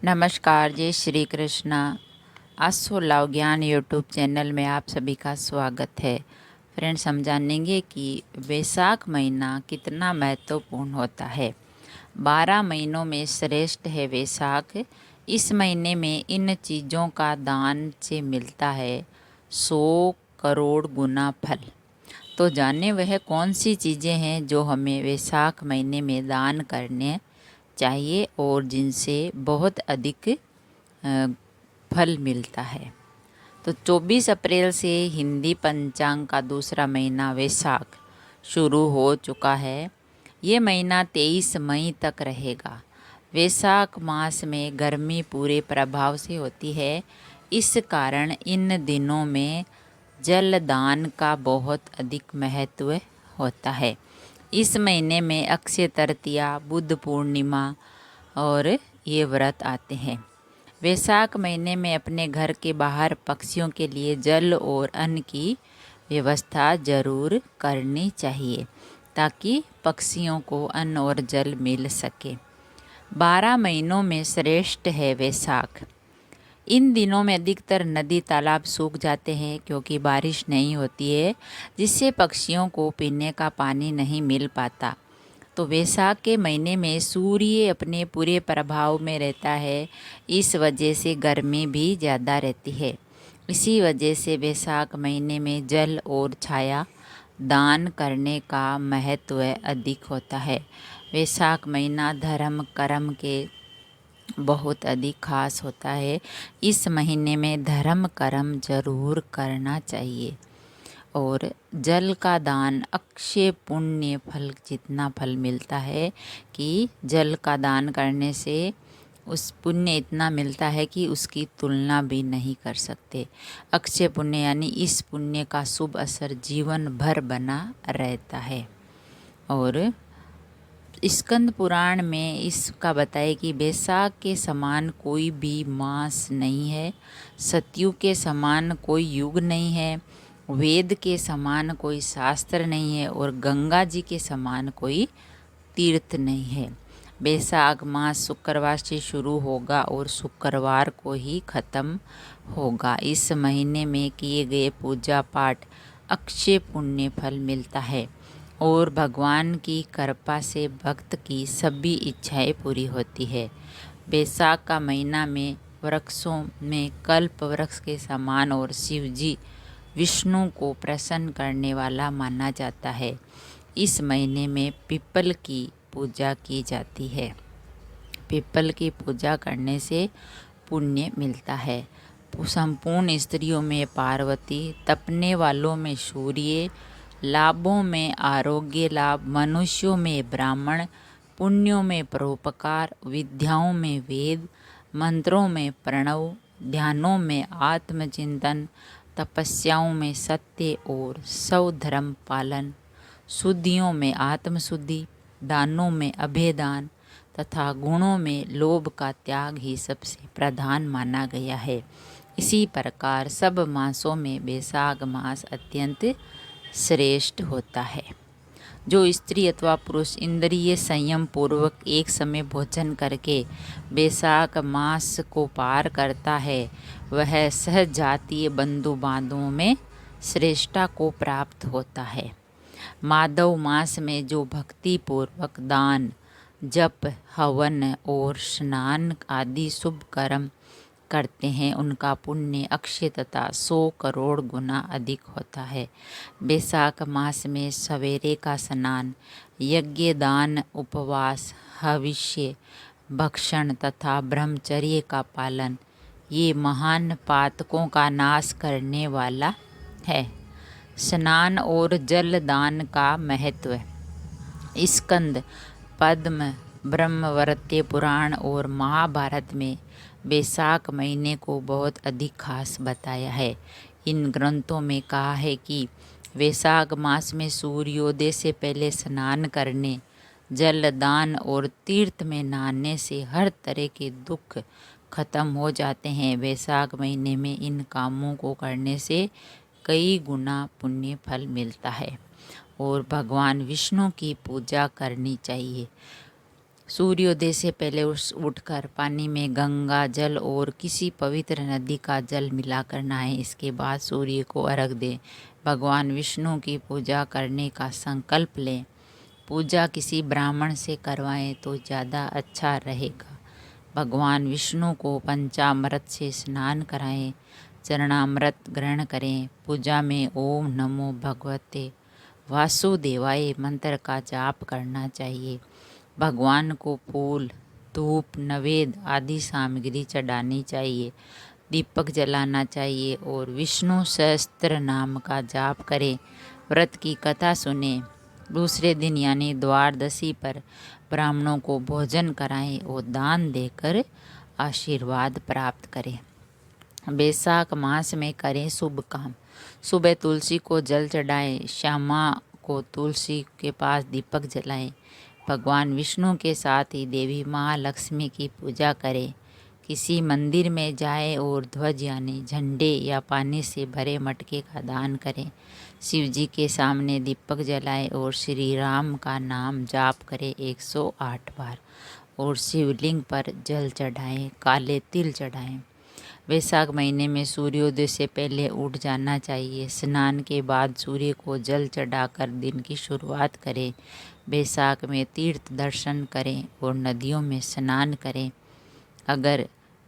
नमस्कार, जय श्री कृष्णा। आसो लाव ज्ञान यूट्यूब चैनल में आप सभी का स्वागत है। फ्रेंड्स, हम जानेंगे कि वैशाख महीना कितना महत्वपूर्ण होता है। 12 महीनों में श्रेष्ठ है वैशाख। इस महीने में इन चीज़ों का दान से मिलता है 100 करोड़ गुना फल। तो जाने वह कौन सी चीज़ें हैं जो हमें वैशाख महीने में दान करने चाहिए और जिनसे बहुत अधिक फल मिलता है। तो 24 अप्रैल से हिंदी पंचांग का दूसरा महीना वैशाख शुरू हो चुका है। ये महीना 23 मई तक रहेगा। वैशाख मास में गर्मी पूरे प्रभाव से होती है। इस कारण इन दिनों में जल दान का बहुत अधिक महत्व होता है। इस महीने में अक्षय तृतीया, बुद्ध पूर्णिमा और ये व्रत आते हैं। वैशाख महीने में अपने घर के बाहर पक्षियों के लिए जल और अन्न की व्यवस्था जरूर करनी चाहिए ताकि पक्षियों को अन्न और जल मिल सके। 12 महीनों में श्रेष्ठ है वैशाख। इन दिनों में अधिकतर नदी तालाब सूख जाते हैं क्योंकि बारिश नहीं होती है, जिससे पक्षियों को पीने का पानी नहीं मिल पाता। तो वैशाख के महीने में सूर्य अपने पूरे प्रभाव में रहता है। इस वजह से गर्मी भी ज़्यादा रहती है। इसी वजह से वैशाख महीने में जल और छाया दान करने का महत्व अधिक होता है। वैशाख महीना धर्म कर्म के बहुत अधिक खास होता है। इस महीने में धर्म कर्म जरूर करना चाहिए। और जल का दान अक्षय पुण्य फल, जितना फल मिलता है कि जल का दान करने से उस पुण्य इतना मिलता है कि उसकी तुलना भी नहीं कर सकते। अक्षय पुण्य यानी इस पुण्य का शुभ असर जीवन भर बना रहता है। और स्कंद पुराण में इसका बताया कि वैशाख के समान कोई भी मास नहीं है, सतयुग के समान कोई युग नहीं है, वेद के समान कोई शास्त्र नहीं है और गंगा जी के समान कोई तीर्थ नहीं है। वैशाख मास शुक्रवार से शुरू होगा और शुक्रवार को ही खत्म होगा। इस महीने में किए गए पूजा पाठ अक्षय पुण्य फल मिलता है और भगवान की कृपा से भक्त की सभी इच्छाएं पूरी होती है। वैशाख का महीना में वृक्षों में कल्प वृक्ष के समान और शिव जी विष्णु को प्रसन्न करने वाला माना जाता है। इस महीने में पीपल की पूजा की जाती है। पीपल की पूजा करने से पुण्य मिलता है। संपूर्ण स्त्रियों में पार्वती, तपने वालों में सूर्य, लाभों में आरोग्य लाभ, मनुष्यों में ब्राह्मण, पुण्यों में परोपकार, विद्याओं में वेद, मंत्रों में प्रणव, ध्यानों में आत्मचिंतन, तपस्याओं में सत्य और स्वधर्म पालन, शुद्धियों में आत्मशुद्धि, दानों में अभेदान तथा गुणों में लोभ का त्याग ही सबसे प्रधान माना गया है। इसी प्रकार सब मासों में वैशाख मास अत्यंत श्रेष्ठ होता है। जो स्त्री अथवा पुरुष इंद्रिय संयम पूर्वक एक समय भोजन करके वैशाख मास को पार करता है, वह सहजातीय बंधु बांधवों में श्रेष्ठता को प्राप्त होता है। माधव मास में जो भक्ति पूर्वक दान, जप, हवन और स्नान आदि शुभ कर्म करते हैं, उनका पुण्य अक्षय तथा 100 करोड़ गुना अधिक होता है। वैशाख मास में सवेरे का स्नान, यज्ञ, दान, उपवास, हविष्य, भक्षण तथा ब्रह्मचर्य का पालन ये महान पातकों का नाश करने वाला है। स्नान और जल दान का महत्व स्कंद, पद्म, ब्रह्मवर्त्य पुराण और महाभारत में वैशाख महीने को बहुत अधिक खास बताया है। इन ग्रंथों में कहा है कि वैशाख मास में सूर्योदय से पहले स्नान करने, जल दान और तीर्थ में नहाने से हर तरह के दुख खत्म हो जाते हैं। वैशाख महीने में इन कामों को करने से कई गुना पुण्य फल मिलता है और भगवान विष्णु की पूजा करनी चाहिए। सूर्योदय से पहले उठकर पानी में गंगा जल और किसी पवित्र नदी का जल मिलाकर नहाएं। इसके बाद सूर्य को अर्घ दें। भगवान विष्णु की पूजा करने का संकल्प लें। पूजा किसी ब्राह्मण से करवाएं तो ज़्यादा अच्छा रहेगा। भगवान विष्णु को पंचामृत से स्नान कराएं। चरणामृत ग्रहण करें। पूजा में ओम नमो भगवते वासुदेवाय मंत्र का जाप करना चाहिए। भगवान को फूल, धूप, नवेद आदि सामग्री चढ़ानी चाहिए। दीपक जलाना चाहिए और विष्णु सहस्त्र नाम का जाप करें। व्रत की कथा सुने। दूसरे दिन यानी द्वादशी पर ब्राह्मणों को भोजन कराएं और दान देकर आशीर्वाद प्राप्त करें। बैसाख मास में करें शुभ काम। सुबह तुलसी को जल चढ़ाएं। श्यामा को तुलसी के पास दीपक जलाएं। भगवान विष्णु के साथ ही देवी महालक्ष्मी की पूजा करें। किसी मंदिर में जाएं और ध्वज यानी झंडे या पानी से भरे मटके का दान करें। शिव जी के सामने दीपक जलाएं और श्री राम का नाम जाप करें 108 बार और शिवलिंग पर जल चढ़ाएं, काले तिल चढ़ाएं। वैशाख महीने में सूर्योदय से पहले उठ जाना चाहिए। स्नान के बाद सूर्य को जल चढ़ाकर दिन की शुरुआत करें। वैशाख में तीर्थ दर्शन करें और नदियों में स्नान करें। अगर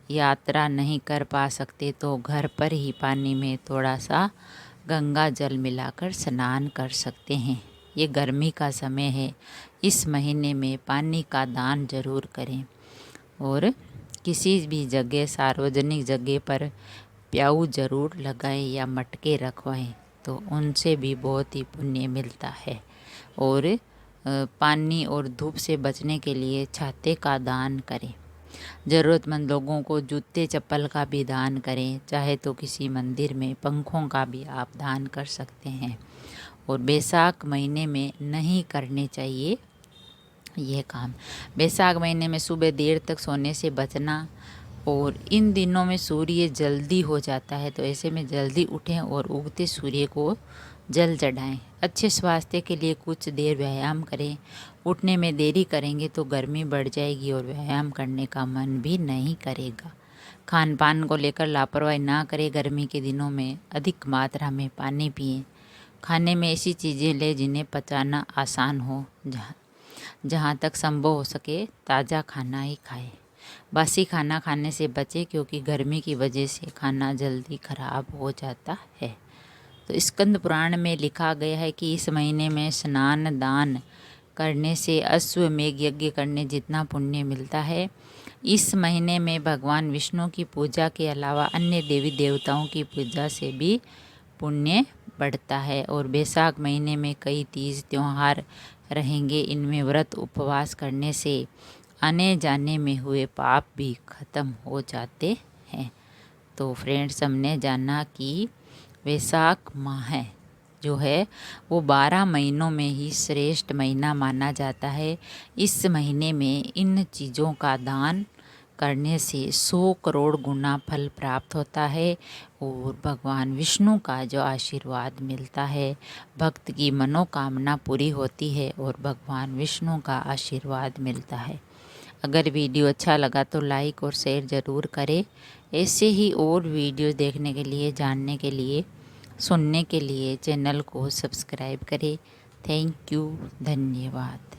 यात्रा नहीं कर पा सकते तो घर पर ही पानी में थोड़ा सा गंगा जल मिलाकर स्नान कर सकते हैं। ये गर्मी का समय है। इस महीने में पानी का दान जरूर करें और किसी भी जगह सार्वजनिक जगह पर प्याऊ जरूर लगाएं या मटके रखवाएं तो उनसे भी बहुत ही पुण्य मिलता है। और पानी और धूप से बचने के लिए छाते का दान करें। ज़रूरतमंद लोगों को जूते चप्पल का भी दान करें। चाहे तो किसी मंदिर में पंखों का भी आप दान कर सकते हैं। और बैसाख महीने में नहीं करने चाहिए ये काम। बैसाख महीने में सुबह देर तक सोने से बचना। और इन दिनों में सूर्य जल्दी हो जाता है तो ऐसे में जल्दी उठें और उगते सूर्य को जल चढ़ाएं। अच्छे स्वास्थ्य के लिए कुछ देर व्यायाम करें। उठने में देरी करेंगे तो गर्मी बढ़ जाएगी और व्यायाम करने का मन भी नहीं करेगा। खान पान को लेकर लापरवाही ना करें। गर्मी के दिनों में अधिक मात्रा में पानी पिएं। खाने में ऐसी चीज़ें लें जिन्हें पचाना आसान हो। जहाँ तक संभव हो सके ताज़ा खाना ही खाएं। बासी खाना खाने से बचें क्योंकि गर्मी की वजह से खाना जल्दी खराब हो जाता है। तो स्कंद पुराण में लिखा गया है कि इस महीने में स्नान दान करने से अश्वमेघ यज्ञ करने जितना पुण्य मिलता है। इस महीने में भगवान विष्णु की पूजा के अलावा अन्य देवी देवताओं की पूजा से भी पुण्य बढ़ता है। और बैसाख महीने में कई तीज त्यौहार रहेंगे। इनमें व्रत उपवास करने से आने जाने में हुए पाप भी खत्म हो जाते हैं। तो फ्रेंड्स, हमने जाना कि वैशाख माह जो है वो 12 महीनों में ही श्रेष्ठ महीना माना जाता है। इस महीने में इन चीज़ों का दान करने से 100 करोड़ गुना फल प्राप्त होता है और भगवान विष्णु का जो आशीर्वाद मिलता है, भक्त की मनोकामना पूरी होती है और भगवान विष्णु का आशीर्वाद मिलता है। अगर वीडियो अच्छा लगा तो लाइक और शेयर ज़रूर करें। ऐसे ही और वीडियो देखने के लिए, जानने के लिए, सुनने के लिए चैनल को सब्सक्राइब करें। थैंक यू, धन्यवाद।